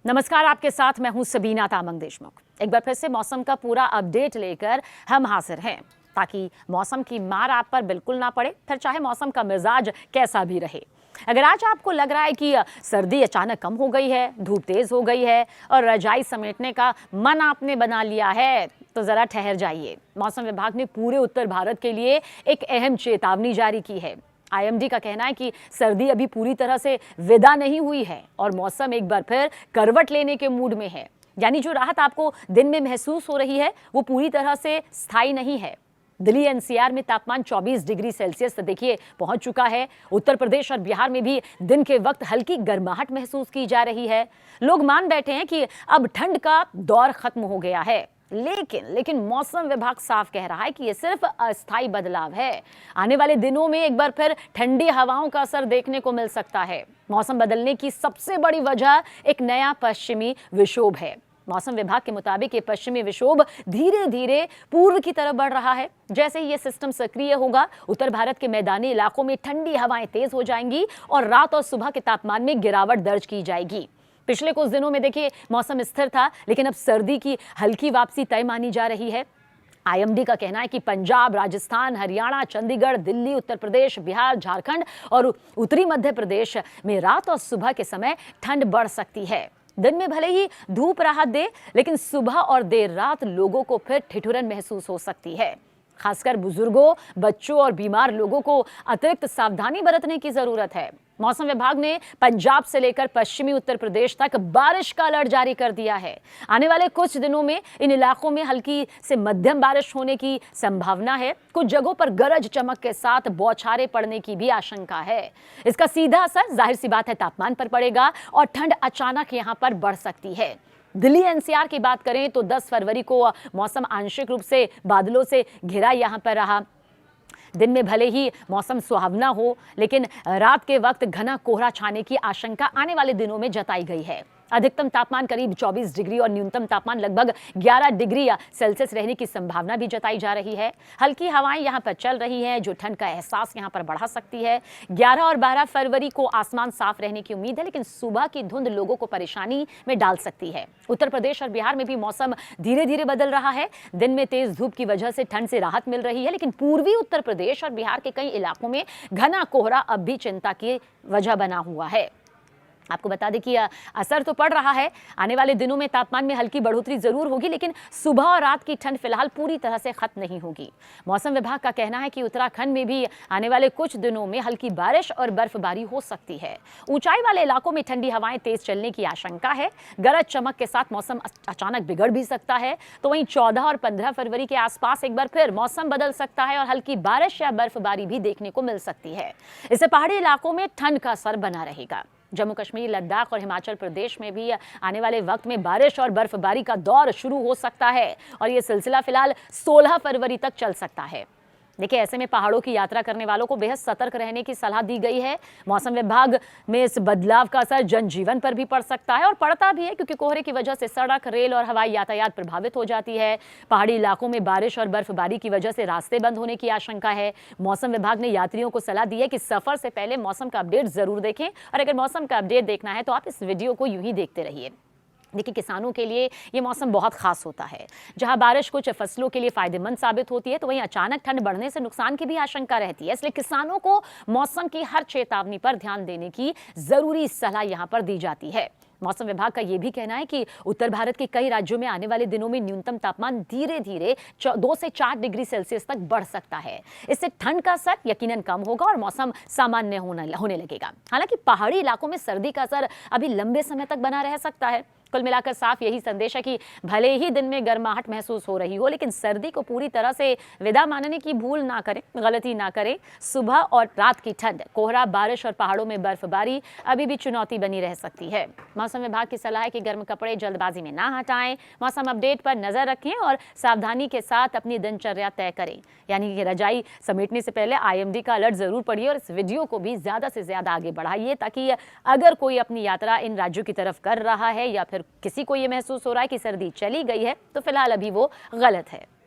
नमस्कार, आपके साथ मैं हूं सबीना तामंग देशमुख। एक बार फिर से मौसम का पूरा अपडेट लेकर हम हाजिर हैं ताकि मौसम की मार आप पर बिल्कुल ना पड़े, फिर चाहे मौसम का मिजाज कैसा भी रहे। अगर आज आपको लग रहा है कि सर्दी अचानक कम हो गई है, धूप तेज हो गई है और रजाई समेटने का मन आपने बना लिया है, तो जरा ठहर जाइए। मौसम विभाग ने पूरे उत्तर भारत के लिए एक अहम चेतावनी जारी की है। आईएमडी का कहना है कि सर्दी अभी पूरी तरह से विदा नहीं हुई है और मौसम एक बार फिर करवट लेने के मूड में है। यानी जो राहत आपको दिन में महसूस हो रही है वो पूरी तरह से स्थायी नहीं है। दिल्ली एनसीआर में तापमान 24 डिग्री सेल्सियस देखिए पहुंच चुका है। उत्तर प्रदेश और बिहार में भी दिन के वक्त हल्की गर्माहट महसूस की जा रही है। लोग मान बैठे हैं कि अब ठंड का दौर खत्म हो गया है, लेकिन मौसम विभाग साफ कह रहा है कि यह सिर्फ अस्थायी बदलाव है। आने वाले दिनों में एक बार फिर ठंडी हवाओं का असर देखने को मिल सकता है। मौसम बदलने की सबसे बड़ी वजह एक नया पश्चिमी विक्षोभ है। मौसम विभाग के मुताबिक ये पश्चिमी विक्षोभ धीरे धीरे पूर्व की तरफ बढ़ रहा है। जैसे ही ये सिस्टम सक्रिय होगा, उत्तर भारत के मैदानी इलाकों में ठंडी हवाएं तेज हो जाएंगी और रात और सुबह के तापमान में गिरावट दर्ज की जाएगी। पिछले कुछ दिनों में देखिए मौसम स्थिर था, लेकिन अब सर्दी की हल्की वापसी तय मानी जा रही है। आईएमडी का कहना है कि पंजाब, राजस्थान, हरियाणा, चंडीगढ़, दिल्ली, उत्तर प्रदेश, बिहार, झारखंड और उत्तरी मध्य प्रदेश में रात और सुबह के समय ठंड बढ़ सकती है। दिन में भले ही धूप राहत दे, लेकिन सुबह और देर रात लोगों को फिर ठिठुरन महसूस हो सकती है। खासकर बुजुर्गों, बच्चों और बीमार लोगों को अतिरिक्त सावधानी बरतने की जरूरत है। मौसम विभाग ने पंजाब से लेकर पश्चिमी उत्तर प्रदेश तक बारिश का अलर्ट जारी कर दिया है। आने वाले कुछ दिनों में इन इलाकों में हल्की से मध्यम बारिश होने की संभावना है। कुछ जगहों पर गरज चमक के साथ बौछारें पड़ने की भी आशंका है। इसका सीधा असर जाहिर सी बात है तापमान पर पड़ेगा और ठंड अचानक यहां पर बढ़ सकती है। दिल्ली एनसीआर की बात करें तो 10 फरवरी को मौसम आंशिक रूप से बादलों से घिरा यहां पर रहा। दिन में भले ही मौसम सुहावना हो, लेकिन रात के वक्त घना कोहरा छाने की आशंका आने वाले दिनों में जताई गई है। अधिकतम तापमान करीब 24 डिग्री और न्यूनतम तापमान लगभग 11 डिग्री सेल्सियस रहने की संभावना भी जताई जा रही है। हल्की हवाएं यहां पर चल रही हैं, जो ठंड का एहसास यहां पर बढ़ा सकती है। 11 और 12 फरवरी को आसमान साफ रहने की उम्मीद है, लेकिन सुबह की धुंध लोगों को परेशानी में डाल सकती है। उत्तर प्रदेश और बिहार में भी मौसम धीरे धीरे बदल रहा है। दिन में तेज धूप की वजह से ठंड से राहत मिल रही है, लेकिन पूर्वी उत्तर प्रदेश और बिहार के कई इलाकों में घना कोहरा अब भी चिंता की वजह बना हुआ है। आपको बता दें कि असर तो पड़ रहा है। आने वाले दिनों में तापमान में हल्की बढ़ोतरी जरूर होगी, लेकिन सुबह और रात की ठंड फिलहाल पूरी तरह से खत्म नहीं होगी। मौसम विभाग का कहना है कि उत्तराखंड में भी आने वाले कुछ दिनों में हल्की बारिश और बर्फबारी हो सकती है। ऊंचाई वाले इलाकों में ठंडी हवाएं तेज चलने की आशंका है। गरज चमक के साथ मौसम अचानक बिगड़ भी सकता है। तो वहीं 14 और 15 फरवरी के आसपास एक बार फिर मौसम बदल सकता है और हल्की बारिश या बर्फबारी भी देखने को मिल सकती है। इससे पहाड़ी इलाकों में ठंड का असर बना रहेगा। जम्मू कश्मीर, लद्दाख और हिमाचल प्रदेश में भी आने वाले वक्त में बारिश और बर्फबारी का दौर शुरू हो सकता है और ये सिलसिला फिलहाल 16 फरवरी तक चल सकता है। देखिए, ऐसे में पहाड़ों की यात्रा करने वालों को बेहद सतर्क रहने की सलाह दी गई है। मौसम विभाग में इस बदलाव का असर जनजीवन पर भी पड़ सकता है और पड़ता भी है, क्योंकि कोहरे की वजह से सड़क, रेल और हवाई यातायात प्रभावित हो जाती है। पहाड़ी इलाकों में बारिश और बर्फबारी की वजह से रास्ते बंद होने की आशंका है। मौसम विभाग ने यात्रियों को सलाह दी है कि सफर से पहले मौसम का अपडेट जरूर देखें, और अगर मौसम का अपडेट देखना है तो आप इस वीडियो को यूं ही देखते रहिए। देखिए, किसानों के लिए ये मौसम बहुत खास होता है। जहां बारिश कुछ फसलों के लिए फायदेमंद साबित होती है, तो वहीं अचानक ठंड बढ़ने से नुकसान की भी आशंका रहती है। इसलिए किसानों को मौसम की हर चेतावनी पर ध्यान देने की जरूरी सलाह यहां पर दी जाती है। मौसम विभाग का यह भी कहना है कि उत्तर भारत के कई राज्यों में आने वाले दिनों में न्यूनतम तापमान धीरे धीरे 2 से 4 डिग्री सेल्सियस तक बढ़ सकता है। इससे ठंड का असर यकीनन कम होगा और मौसम सामान्य होने लगेगा। हालांकि पहाड़ी इलाकों में सर्दी का असर अभी लंबे समय तक बना रह सकता है। कुल मिलाकर साफ यही संदेश है कि भले ही दिन में गर्माहट महसूस हो रही हो, लेकिन सर्दी को पूरी तरह से विदा मानने की भूल ना करें, गलती ना करें। सुबह और रात की ठंड, कोहरा, बारिश और पहाड़ों में बर्फबारी अभी भी चुनौती बनी रह सकती है। मौसम विभाग की सलाह है कि गर्म कपड़े जल्दबाजी में ना हटाएं, मौसम अपडेट पर नजर रखें और सावधानी के साथ अपनी दिनचर्या तय करें। यानी कि रजाई समेटने से पहले आईएमडी का अलर्ट जरूर पढ़िए और इस वीडियो को भी ज्यादा से ज्यादा आगे बढ़ाइए, ताकि अगर कोई अपनी यात्रा इन राज्यों की तरफ कर रहा है या फिर किसी को ये महसूस हो रहा है कि सर्दी चली गई है, तो फिलहाल अभी वो गलत है।